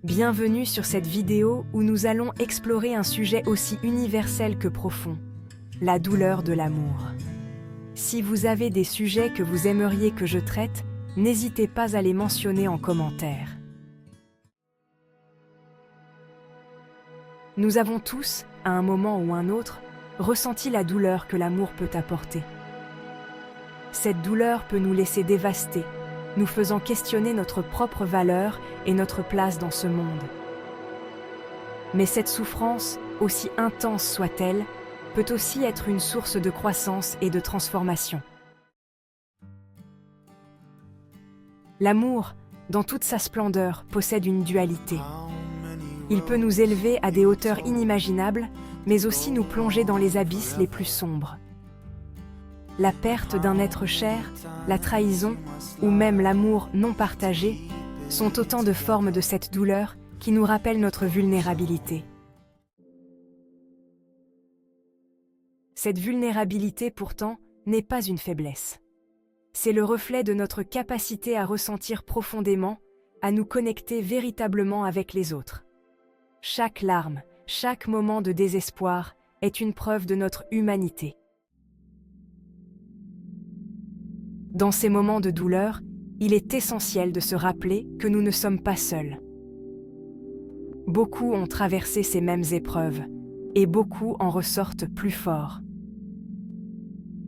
Bienvenue sur cette vidéo où nous allons explorer un sujet aussi universel que profond, la douleur de l'amour. Si vous avez des sujets que vous aimeriez que je traite, n'hésitez pas à les mentionner en commentaire. Nous avons tous, à un moment ou un autre, ressenti la douleur que l'amour peut apporter. Cette douleur peut nous laisser dévastés, nous faisant questionner notre propre valeur et notre place dans ce monde. Mais cette souffrance, aussi intense soit-elle, peut aussi être une source de croissance et de transformation. L'amour, dans toute sa splendeur, possède une dualité. Il peut nous élever à des hauteurs inimaginables, mais aussi nous plonger dans les abysses les plus sombres. La perte d'un être cher, la trahison ou même l'amour non partagé sont autant de formes de cette douleur qui nous rappellent notre vulnérabilité. Cette vulnérabilité, pourtant, n'est pas une faiblesse. C'est le reflet de notre capacité à ressentir profondément, à nous connecter véritablement avec les autres. Chaque larme, chaque moment de désespoir est une preuve de notre humanité. Dans ces moments de douleur, il est essentiel de se rappeler que nous ne sommes pas seuls. Beaucoup ont traversé ces mêmes épreuves, et beaucoup en ressortent plus forts.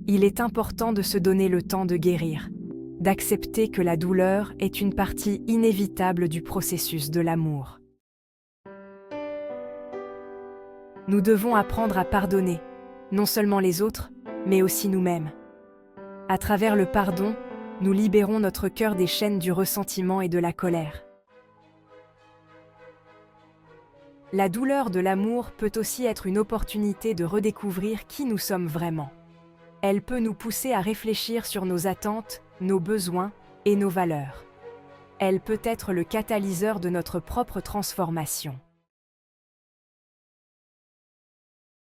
Il est important de se donner le temps de guérir, d'accepter que la douleur est une partie inévitable du processus de l'amour. Nous devons apprendre à pardonner, non seulement les autres, mais aussi nous-mêmes. À travers le pardon, nous libérons notre cœur des chaînes du ressentiment et de la colère. La douleur de l'amour peut aussi être une opportunité de redécouvrir qui nous sommes vraiment. Elle peut nous pousser à réfléchir sur nos attentes, nos besoins et nos valeurs. Elle peut être le catalyseur de notre propre transformation.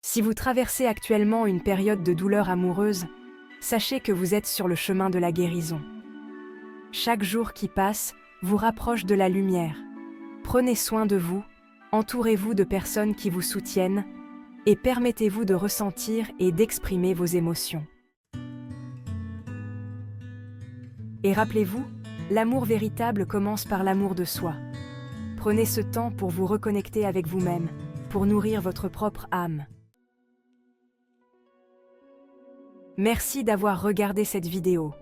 Si vous traversez actuellement une période de douleur amoureuse, sachez que vous êtes sur le chemin de la guérison. Chaque jour qui passe vous rapproche de la lumière. Prenez soin de vous, entourez-vous de personnes qui vous soutiennent et permettez-vous de ressentir et d'exprimer vos émotions. Et rappelez-vous, l'amour véritable commence par l'amour de soi. Prenez ce temps pour vous reconnecter avec vous-même, pour nourrir votre propre âme. Merci d'avoir regardé cette vidéo.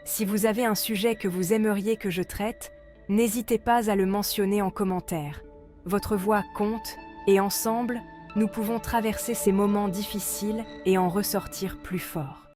Si vous avez un sujet que vous aimeriez que je traite, n'hésitez pas à le mentionner en commentaire. Votre voix compte et ensemble, nous pouvons traverser ces moments difficiles et en ressortir plus forts.